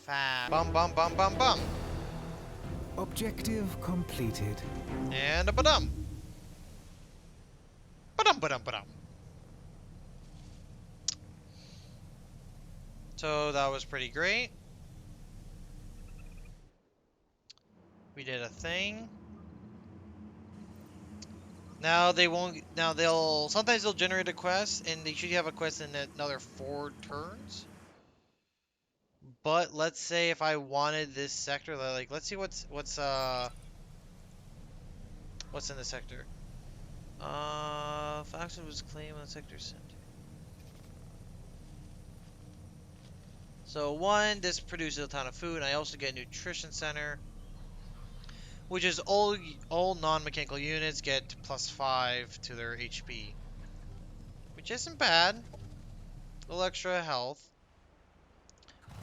Fab. Bum bum bum bum bum. Objective completed. And a ba-dum. Ba-dum ba-dum ba-dum. So that was pretty great. We did a thing. Now they won't. Now they'll. Sometimes they'll generate a quest, and they should have a quest in another 4 turns. But let's say if I wanted this sector, like let's see what's in the sector. Faction was claimed on the sector center. So one, this produces a ton of food. And I also get a nutrition center, which is all non-mechanical units get +5 to their HP, which isn't bad. A little extra health.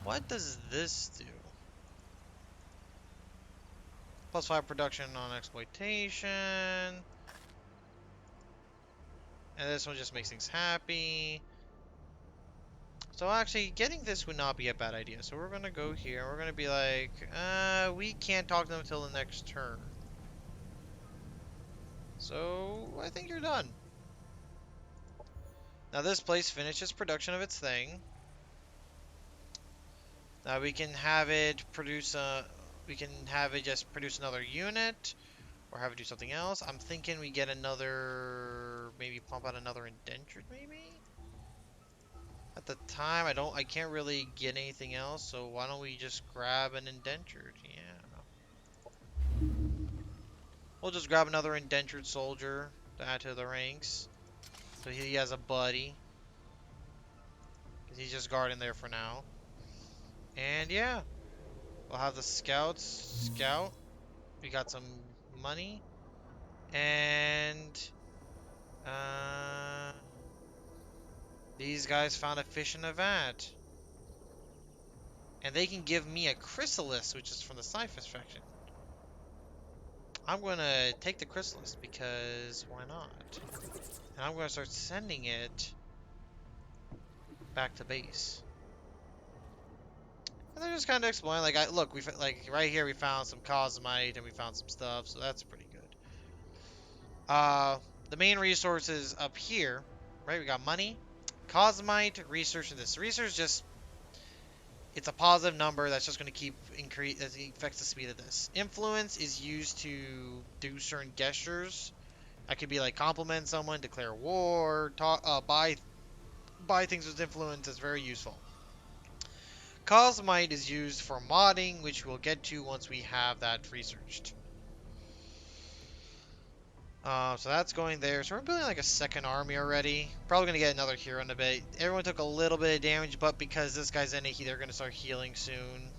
What does this do? +5 production on exploitation. And this one just makes things happy. So actually, getting this would not be a bad idea. So we're gonna go here. We're gonna be like, we can't talk to them until the next turn. So I think you're done. Now this place finishes production of its thing. Now we can have it produce a. We can have it just produce another unit, or have it do something else. I'm thinking we get another, maybe pump out another indentured, maybe. At the time, I can't really get anything else, so why don't we just grab an indentured? Yeah. We'll just grab another indentured soldier to add to the ranks. So he has a buddy. Because he's just guarding there for now. And yeah. We'll have the scouts scout. We got some money. And these guys found a fish in a vat. And they can give me a chrysalis, which is from the Cyphus faction. I'm gonna take the chrysalis because why not? And I'm gonna start sending it back to base. And they're just kind of exploring. Like, look, like right here we found some cosmite and we found some stuff, so that's pretty good. The main resources up here, right? We got money, cosmite, research, and this research just. It's a positive number that's just going to keep increase as it affects the speed of this. Influence is used to do certain gestures. I could be like compliment someone, declare war, talk, buy things with influence. Is very useful. Cosmite is used for modding, which we'll get to once we have that researched. So that's going there. So we're building like a second army already. Probably going to get another hero in a bit. Everyone took a little bit of damage, but because this guy's in it, they're going to start healing soon.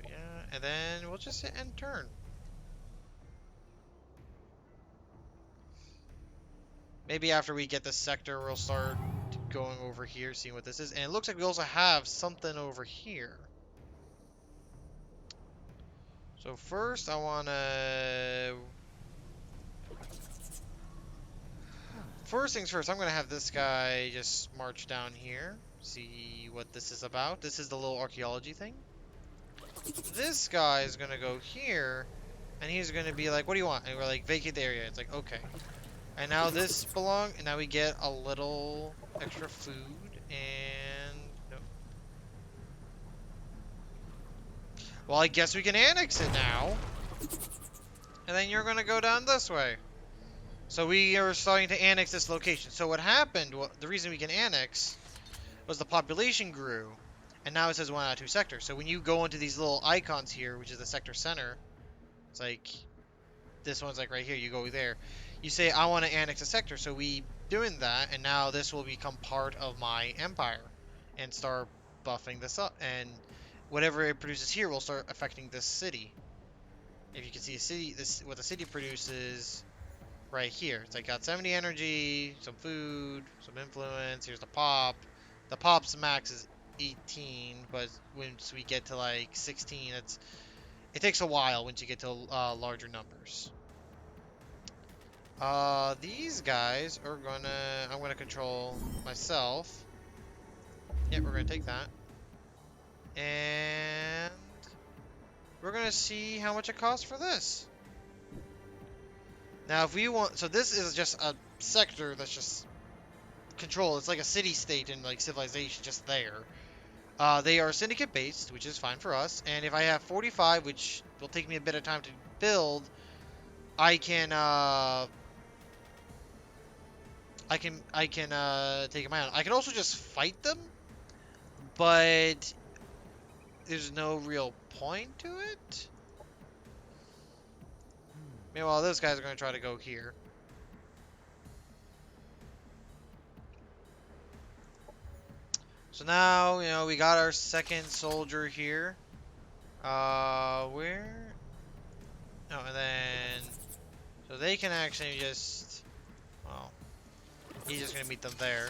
Yeah, and then we'll just hit end turn. Maybe after we get the sector, we'll start going over here, seeing what this is. And it looks like we also have something over here. So first, I want to... First things first, I'm going to have this guy just march down here. See what this is about. This is the little archaeology thing. This guy is going to go here. And he's going to be like, what do you want? And we're like, vacate the area. It's like, okay. And now this and now we get a little extra food. And... no. Well, I guess we can annex it now. And then you're going to go down this way. So we are starting to annex this location. So what happened, the reason we can annex was the population grew. And now it says 1 out of 2 sectors. So when you go into these little icons here, which is the sector center, it's like, this one's like right here, you go there. You say, I want to annex a sector. So we doing that, and now this will become part of my empire. And start buffing this up. And whatever it produces here will start affecting this city. If you can see a city, what the city produces right here. It's like got 70 energy, some food, some influence. Here's the pop. The pop's max is 18, but once we get to like 16, it takes a while once you get to larger numbers. These guys are I'm gonna control myself. Yeah, we're gonna take that. And we're gonna see how much it costs for this. Now, if we want, so this is just a sector that's just control. It's like a city-state in like civilization, just there. They are syndicate based, which is fine for us. And if I have 45, which will take me a bit of time to build, I can take them out. I can also just fight them, but there's no real point to it. Meanwhile, those guys are going to try to go here. So now, you know, we got our second soldier here. Where? Oh, and then... So they can actually just... Well, he's just going to meet them there.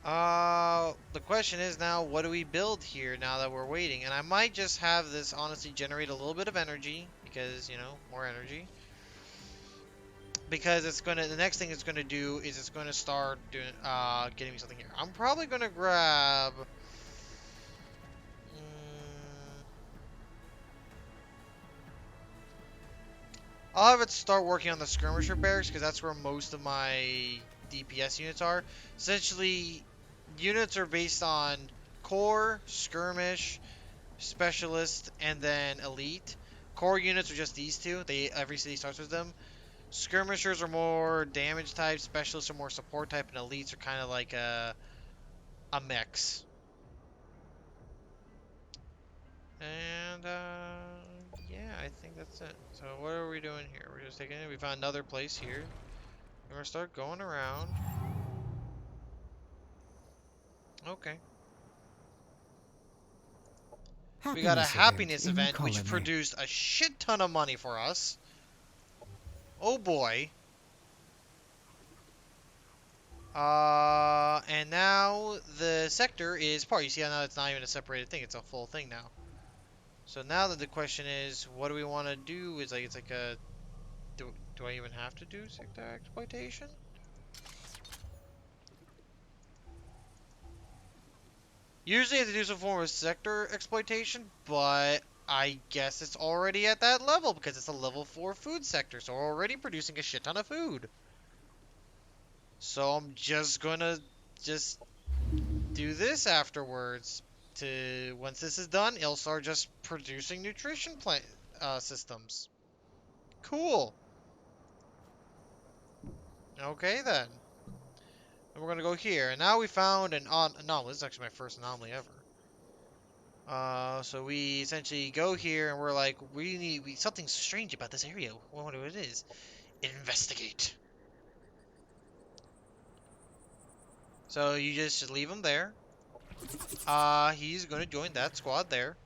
The question is now, what do we build here now that we're waiting? And I might just have this honestly generate a little bit of energy, because, you know, more energy. Because it's gonna, the next thing it's gonna do is it's gonna start doing, getting me something here. I'm probably gonna grab... I'll have it start working on the skirmisher barracks, because that's where most of my DPS units are. Essentially, units are based on core, skirmish, specialist, and then elite. Core units are just these two. Every city starts with them. Skirmishers are more damage type, specialists are more support type, and elites are kind of like a mix. And yeah, I think that's it. So what are we doing here? We're just taking it. We found another place here. We're gonna start going around. Okay. We got a happiness event which produced a shit ton of money for us. Oh boy. And now the sector is part. You see how now it's not even a separated thing, it's a full thing now. So now that the question is, what do we want to do? It's like a, do I even have to do sector exploitation? Usually I have to do some form of sector exploitation, but I guess it's already at that level because it's a level 4 food sector, so we're already producing a shit ton of food. So I'm just gonna do this afterwards. Once this is done, it'll start just producing nutrition systems. Cool. Okay then. And we're gonna go here. And now we found an anomaly. This is actually my first anomaly ever. So we essentially go here and we're like, something's strange about this area. I wonder what it is. Investigate. So you just leave him there. He's gonna join that squad there.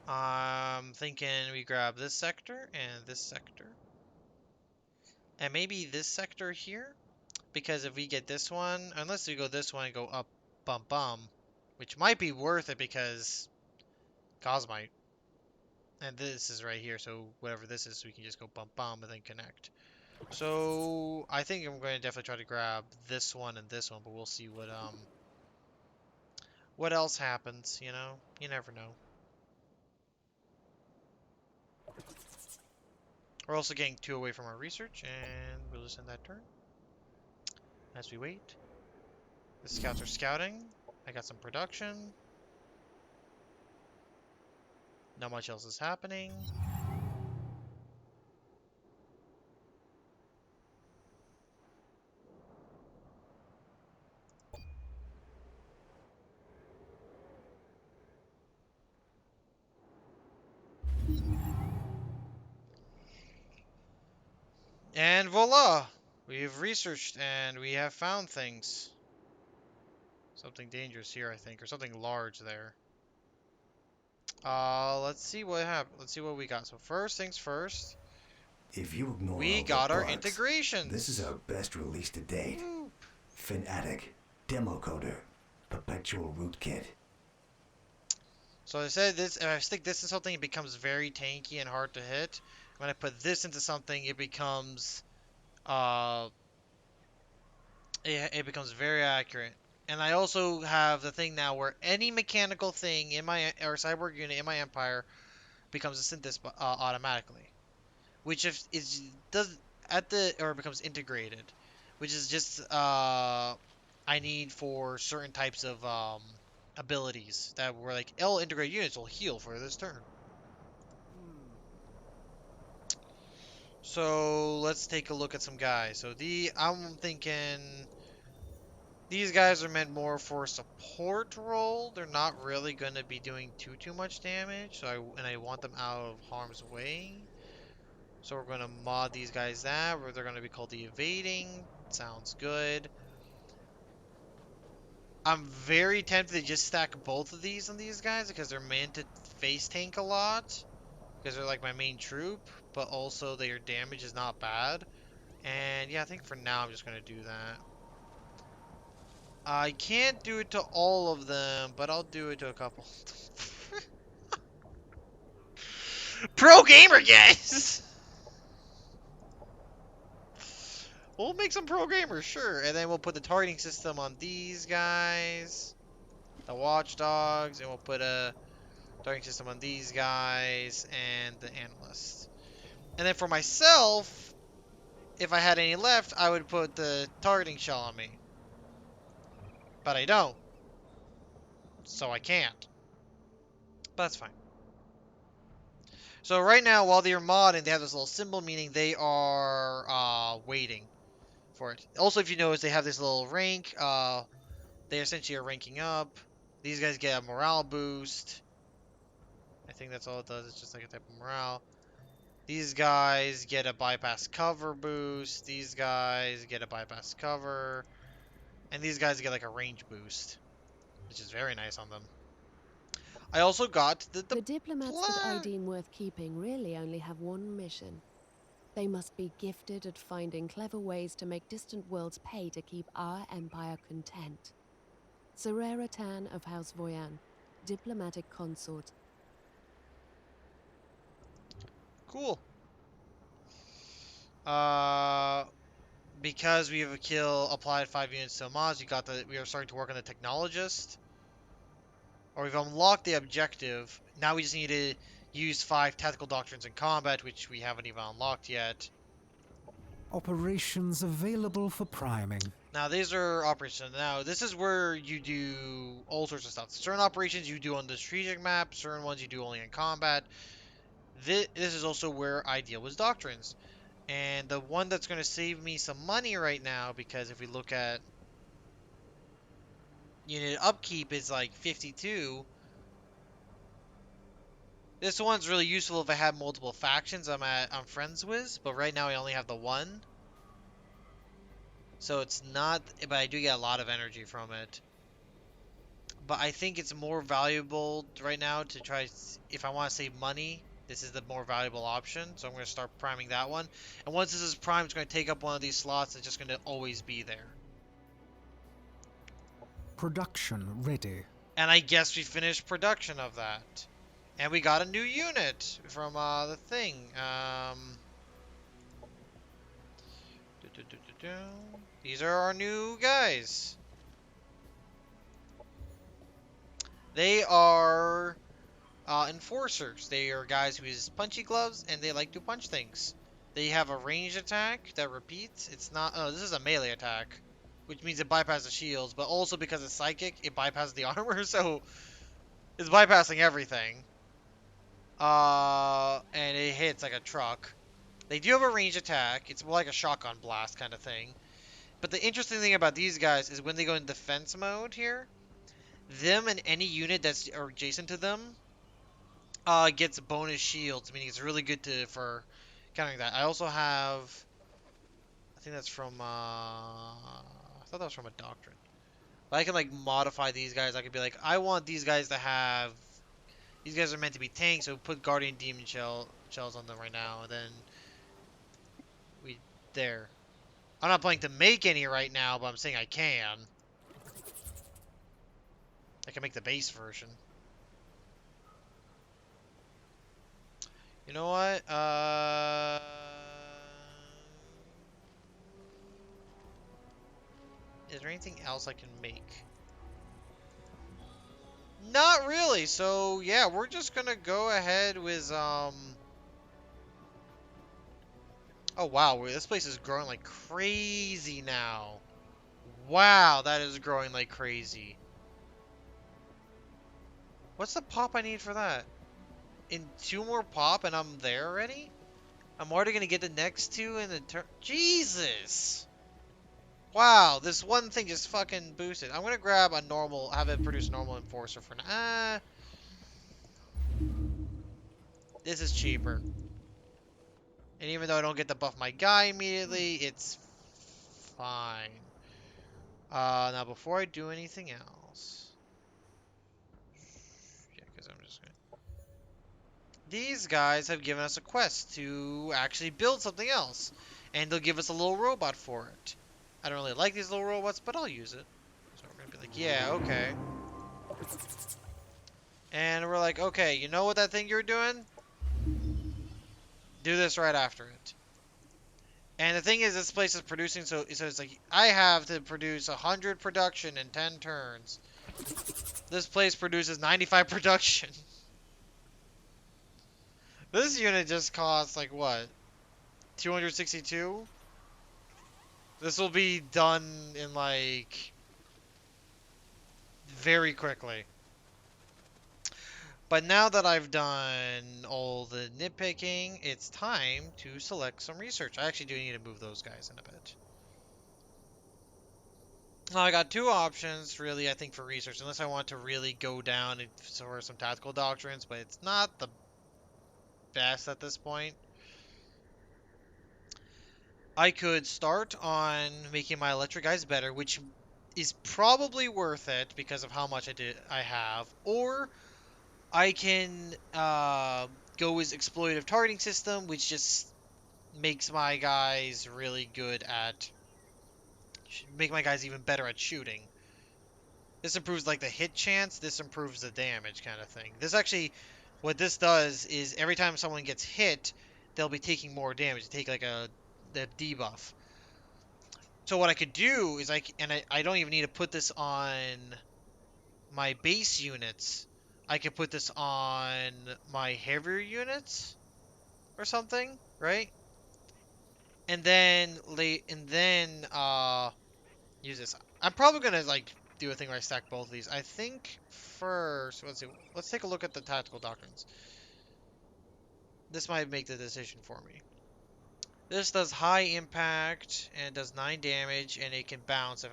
I'm thinking we grab this sector and this sector. And maybe this sector here? Because if we get this one, unless we go this one and go up, bum bum, which might be worth it because Cosmite. And this is right here, so whatever this is, we can just go bump bomb and then connect. So I think I'm going to definitely try to grab this one and this one, but we'll see what else happens, you know? You never know. We're also getting 2 away from our research, and we'll just end that turn. As we wait. The scouts are scouting. I got some production. Not much else is happening. And voila! We've researched and we have found things. Something dangerous here, I think, or something large there. Let's see what happened. Let's see what we got. So first things first. If you ignore We all got the our parts, integrations. this is our best release to date. Woo. Fanatic, Demo Coder, Perpetual Rootkit. So I said this, if I stick this in something, it becomes very tanky and hard to hit. When I put this into something, it becomes, it becomes very accurate. And I also have the thing now where any mechanical thing in my or cyborg unit in my empire becomes a synthesis automatically, which if is does at the or becomes integrated, which is just I need for certain types of abilities that were like L integrated units will heal for this turn. So let's take a look at some guys. So I'm thinking these guys are meant more for support role. They're not really going to be doing too much damage. I want them out of harm's way. So we're going to mod these guys that where they're going to be called the evading. Sounds good. I'm very tempted to just stack both of these on these guys because they're meant to face tank a lot because they're like my main troop, but also their damage is not bad. And yeah, I think for now I'm just going to do that. I can't do it to all of them, but I'll do it to a couple. Pro gamer, guys! We'll make some pro gamers, sure. And then we'll put the targeting system on these guys. The watchdogs. And we'll put a targeting system on these guys. And the analyst. And then for myself, if I had any left, I would put the targeting shell on me. But I don't. So I can't. But that's fine. So right now, while they're modding, they have this little symbol, meaning they are waiting for it. Also, if you notice, they have this little rank. They essentially are ranking up. These guys get a morale boost. I think that's all it does. It's just like a type of morale. These guys get a bypass cover boost. These guys get a bypass cover. And these guys get like a range boost, which is very nice on them. I also got The diplomats that I deem worth keeping really only have one mission. They must be gifted at finding clever ways to make distant worlds pay to keep our empire content. Serera Tan of House Voyan, diplomatic consort. Cool. Uh, because we have a kill applied 5 units to mods, we are starting to work on the technologist. Or we've unlocked the objective. Now we just need to use 5 tactical doctrines in combat, which we haven't even unlocked yet. Operations available for priming. Now these are operations. Now this is where you do all sorts of stuff. Certain operations you do on the strategic map, certain ones you do only in combat. This is also where I deal with doctrines. And the one that's going to save me some money right now, because if we look at unit upkeep is like 52. This one's really useful if I have multiple factions I'm friends with, but right now I only have the one. So it's not, but I do get a lot of energy from it. But I think it's more valuable right now to try, if I want to save money, this is the more valuable option. So I'm going to start priming that one. And once this is primed, it's going to take up one of these slots. It's just going to always be there. Production ready. And I guess we finished production of that. And we got a new unit from the thing. These are our new guys. They are enforcers. They are guys who use punchy gloves and they like to punch things. They have a ranged attack that repeats. It's not. Oh, this is a melee attack, which means it bypasses shields, but also because it's psychic, it bypasses the armor, so it's bypassing everything. And it hits like a truck. They do have a ranged attack. It's more like a shotgun blast kind of thing. But the interesting thing about these guys is when they go in defense mode here, them and any unit that's adjacent to them gets bonus shields, meaning it's really good for countering that. I also have, I think that's from, I thought that was from a doctrine. But I can like modify these guys. I could be like, I want these guys to have, these guys are meant to be tanks, so put Guardian Demon shells on them right now, and then there. I'm not planning to make any right now, but I'm saying I can. I can make the base version. You know what? Is there anything else I can make? Not really. So yeah, we're just gonna go ahead with Oh wow, this place is growing like crazy now. Wow, that is growing like crazy. What's the pop I need for that? In 2 more pop and I'm there already? I'm already gonna get the next 2 in the turn. Jesus! Wow, this one thing just fucking boosted. I'm gonna grab a normal, have it produce a normal enforcer for now. This is cheaper. And even though I don't get to buff my guy immediately, it's fine. Now before I do anything else, yeah, because I'm just gonna. These guys have given us a quest to actually build something else, and they'll give us a little robot for it. I don't really like these little robots, but I'll use it. So we're gonna be like, yeah, okay. And we're like, okay, you know what that thing you're doing? Do this right after it. And the thing is, this place is producing, so it's like, I have to produce 100 production in 10 turns. This place produces 95 production. This unit just costs, like, what? 262? This will be done in, like, very quickly. But now that I've done all the nitpicking, it's time to select some research. I actually do need to move those guys in a bit. Now, I got 2 options, really, I think, for research, unless I want to really go down and for some tactical doctrines, but it's not the best at this point. I could start on making my electric guys better, which is probably worth it because of how much I have, or I can go with exploitative targeting system, which just makes my guys really good at make my guys even better at shooting. This improves like the hit chance, this improves the damage kind of thing. This actually, what this does is every time someone gets hit, they'll be taking more damage. They take like the debuff. So what I could do is I don't even need to put this on my base units. I could put this on my heavier units or something, right? And then use this. I'm probably gonna like do a thing where I stack both of these. I think first, let's see. Let's take a look at the tactical doctrines. This might make the decision for me. This does high impact and does 9 damage, and it can bounce if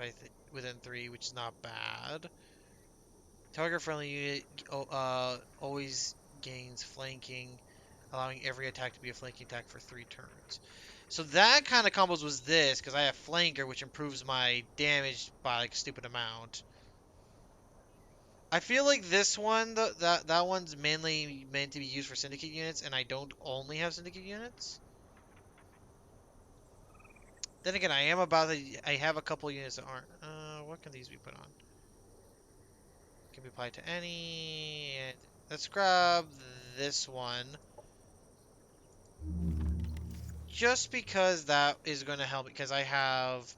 within 3, which is not bad. Target friendly unit always gains flanking, allowing every attack to be a flanking attack for 3 turns. So that kind of combos with this, because I have flanker, which improves my damage by like a stupid amount. I feel like this one, that one's mainly meant to be used for syndicate units, and I don't only have syndicate units. Then again, I have a couple units that aren't. What can these be put on? Can be applied to any. Let's grab this one. Just because that is going to help, because I have,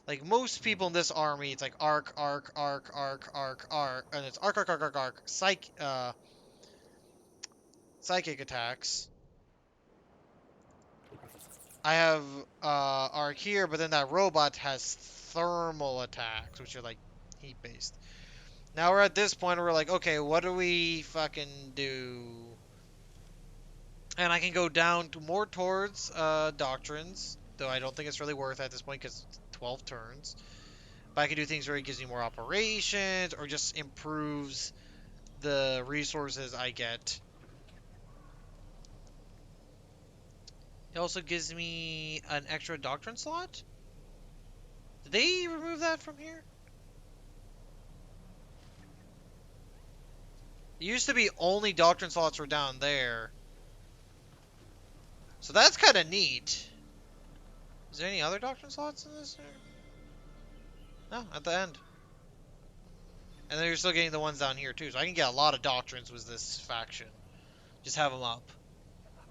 like most people in this army, it's like arc, arc, arc, arc, arc, arc, and it's arc, arc, arc, arc, arc, psychic attacks. I have arc here, but then that robot has thermal attacks, which are like heat based. Now we're at this point where we're like, okay, what do we fucking do? And I can go down to more towards Doctrines, though I don't think it's really worth at this point because it's 12 turns. But I can do things where it gives me more operations or just improves the resources I get. It also gives me an extra Doctrine slot? Did they remove that from here? It used to be only Doctrine slots were down there. So that's kind of neat. Is there any other Doctrine slots in this? No, at the end. And then you're still getting the ones down here too. So I can get a lot of Doctrines with this faction. Just have them up.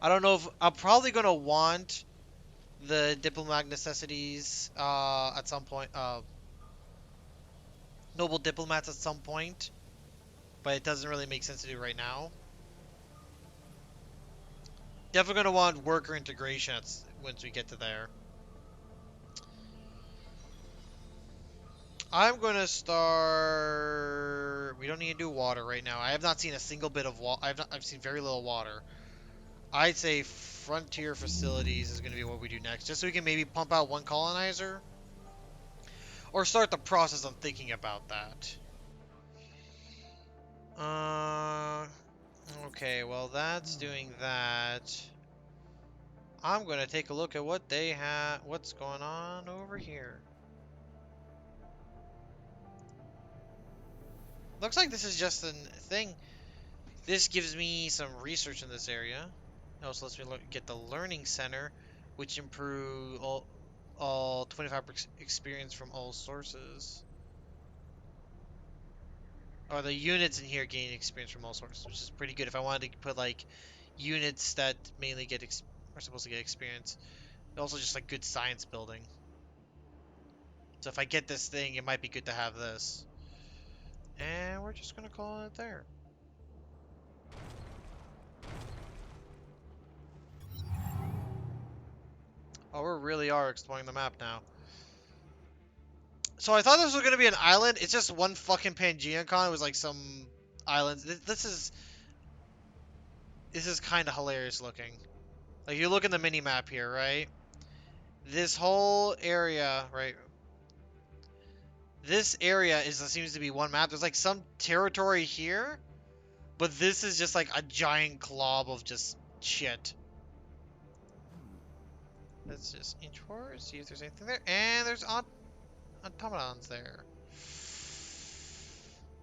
I don't know if... I'm probably going to want the Diplomat necessities at some point. Noble Diplomats at some point. but it doesn't really make sense to do right now. Definitely going to want worker integration once we get to there. I'm going to start... We don't need to do water right now. I have not seen a single bit of water. I've seen very little water. I'd say frontier facilities is going to be what we do next. Just so we can maybe pump out one colonizer. Or start the process of thinking about that. Okay, well that's doing that. I'm going to take a look at what they have... What's going on over here. Looks like this is just a thing. This gives me some research in this area. It also lets me get the learning center, which improve all 25% experience from all sources. Or the units in here gain experience from all sources, which is pretty good. If I wanted to put like units that mainly are supposed to get experience, also just like good science building. So if I get this thing, it might be good to have this. And we're just gonna call it there. Oh, we really are exploring the map now. So I thought this was gonna be an island. It's just one fucking Pangea con. It was like some islands. This is kind of hilarious looking. Like you look in the mini map here, right? This whole area, right? This area seems to be one map. There's like some territory here, but this is just like a giant glob of just shit. Let's just inch forward, see if there's anything there. And there's automatons there.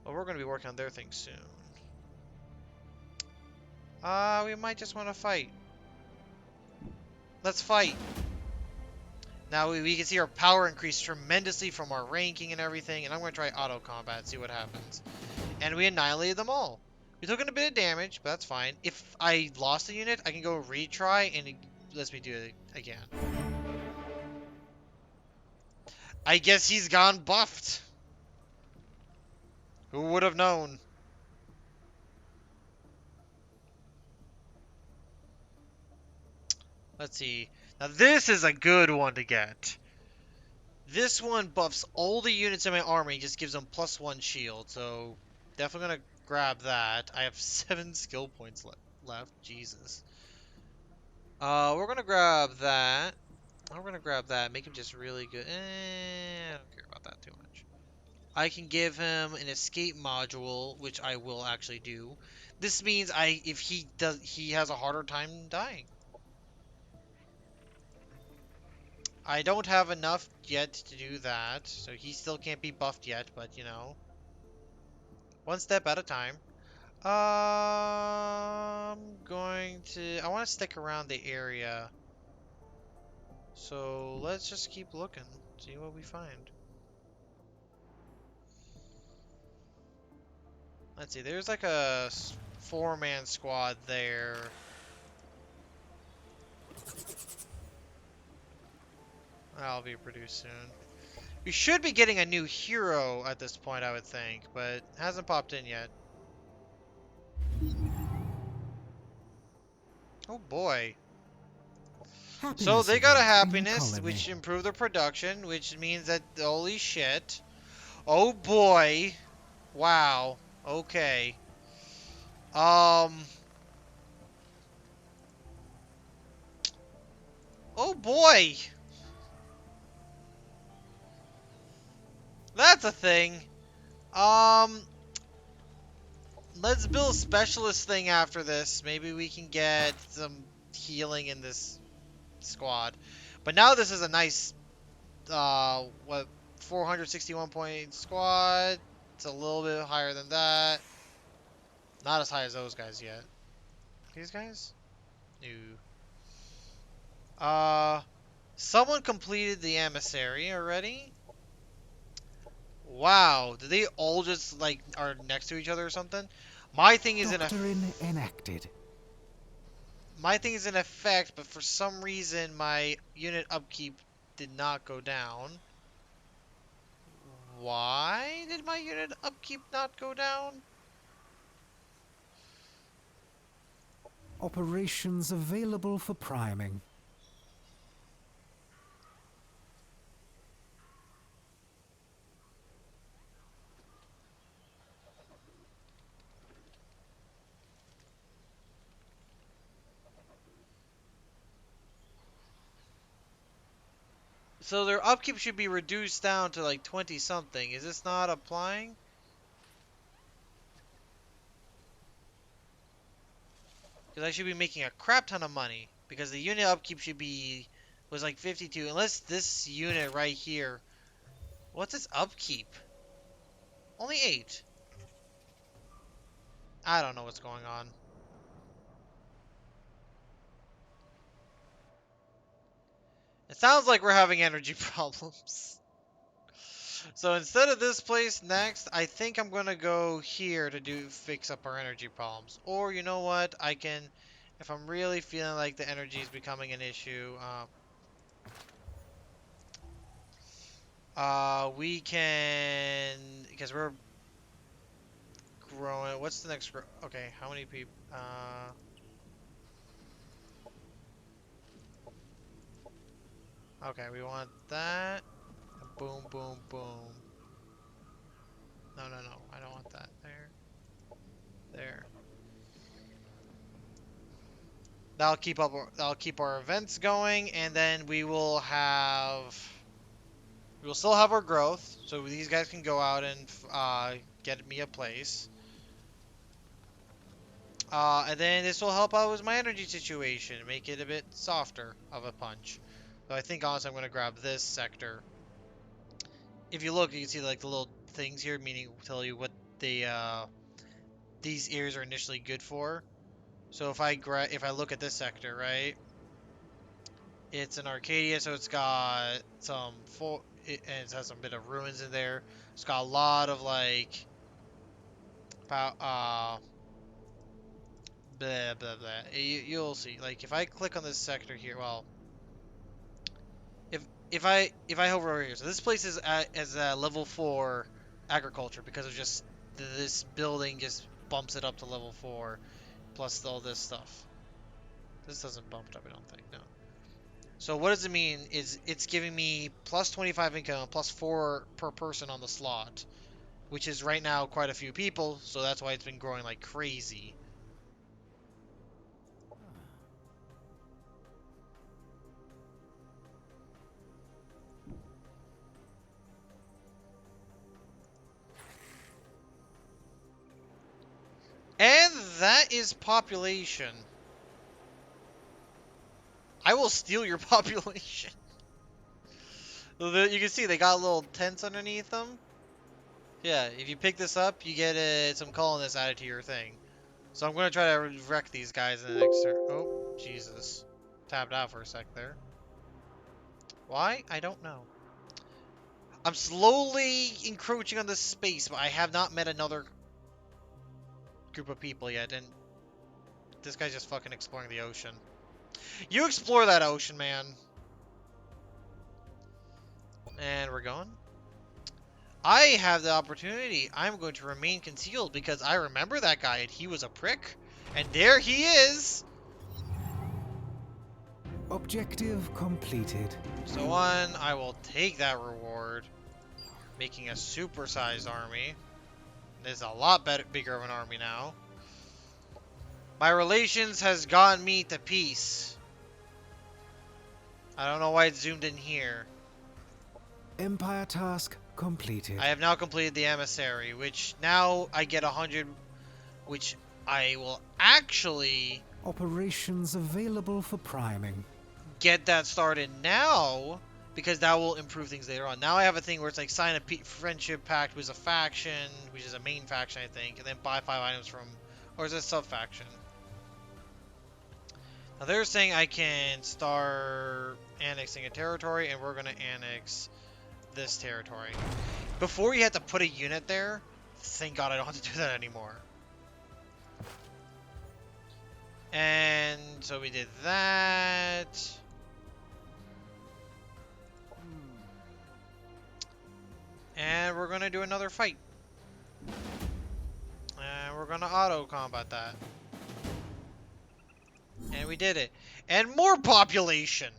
Well, we're going to be working on their thing soon. We might just want to fight. Let's fight. Now we can see our power increase tremendously from our ranking and everything. And I'm going to try auto combat, see what happens. And we annihilated them all. We took in a bit of damage, but that's fine. If I lost a unit, I can go retry and it lets me do it again. I guess he's gone buffed. Who would have known? Let's see. Now this is a good one to get. This one buffs all the units in my army, just gives them +1 shield. So definitely gonna grab that. I have 7 skill points left. Jesus. We're gonna grab that. We're gonna grab that. Make him just really good. I don't care about that too much. I can give him an escape module, which I will actually do. This means if he has a harder time dying. I don't have enough yet to do that, so he still can't be buffed yet, but you know. One step at a time. I want to stick around the area. So let's just keep looking, see what we find. Let's see, there's like a 4-man squad there. That'll be produced soon. We should be getting a new hero at this point, I would think, but hasn't popped in yet. Oh boy. So they got a happiness, which improved their production, which means that, holy shit. Oh boy. Wow. Okay. Oh boy. That's a thing. Let's build a specialist thing after this. Maybe we can get some healing in this squad. But now this is a nice, 461 point squad. It's a little bit higher than that. Not as high as those guys yet. These guys? No. Someone completed the Emissary already? Wow, did they all just, like, are next to each other or something? My thing is enacted. My thing is in effect, but for some reason my unit upkeep did not go down. Why did my unit upkeep not go down? Operations available for priming. So their upkeep should be reduced down to like 20 something. Is this not applying? Because I should be making a crap ton of money. Because the unit upkeep should be was like 52. Unless this unit right here. What's its upkeep? Only 8. I don't know what's going on. It sounds like we're having energy problems. So instead of this place next, I think I'm gonna go here to fix up our energy problems. Or you know what? I can, if I'm really feeling like the energy is becoming an issue, we can, because we're growing. What's the next? Okay, how many people? Okay, we want that. Boom, boom, boom. No, no, no. I don't want that. There. There. That'll keep our events going, and then we will still have our growth, so these guys can go out and get me a place. And then this will help out with my energy situation, make it a bit softer of a punch. So I think honestly I'm gonna grab this sector. If you look, you can see like the little things here, meaning tell you what these areas are initially good for. So if I look at this sector, right? It's an Arcadia, so it's got and it has some bit of ruins in there. It's got a lot of like, blah blah blah. You'll see. Like if I click on this sector here, well, if I hover over here, so this place is as a level 4 agriculture because of just this building just bumps it up to level 4, plus all this stuff. This doesn't bump it up, I don't think. No. So what does it mean is it's giving me plus 25 income, plus 4 per person on the slot, which is right now quite a few people, so that's why it's been growing like crazy. And that is population. I will steal your population. You can see they got little tents underneath them. Yeah, if you pick this up, you get some colonists added to your thing. So I'm going to try to wreck these guys in the next turn. Oh, Jesus. Tapped out for a sec there. Why? I don't know. I'm slowly encroaching on this space, but I have not met another group of people yet, and this guy's just fucking exploring the ocean. You explore that ocean, man. And we're going. I have the opportunity. I'm going to remain concealed because I remember that guy and he was a prick. And there he is. Objective completed. So on, I will take that reward. Making a supersized army. There's a lot bigger of an army now. My relations has gotten me to peace. I don't know why it's zoomed in here. Empire task completed. I have now completed the Emissary, which now I get 100, which I will actually Operations available for priming. get that started now, because that will improve things later on. Now I have a thing where it's like sign a friendship pact with a faction, which is a main faction, I think, and then buy 5 items from, or is it a sub-faction? Now they're saying I can start annexing a territory, and we're going to annex this territory. Before you had to put a unit there, thank God I don't have to do that anymore. And so we did that. And we're gonna do another fight. And we're gonna auto combat that. And we did it. And more population!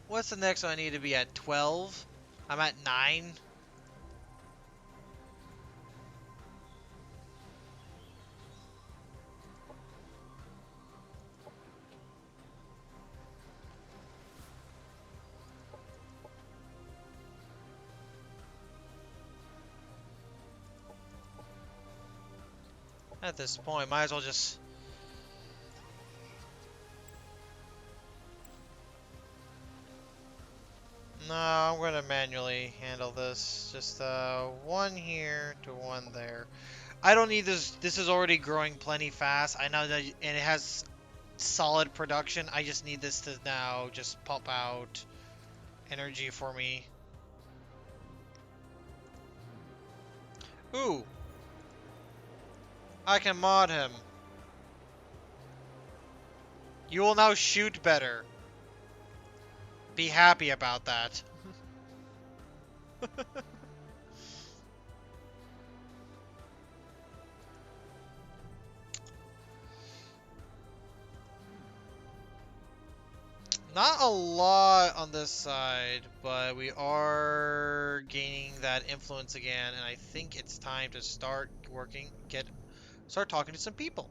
What's the next one I need to be at? 12? I'm at 9. At this point, might as well just... No, I'm gonna manually handle this. Just one here to one there. I don't need this. This is already growing plenty fast. I know that, and it has solid production. I just need this to now just pump out energy for me. Ooh, I can mod him. You will now shoot better. Be happy about that. Not a lot on this side, but we are gaining that influence again, and I think it's time to start working, start talking to some people.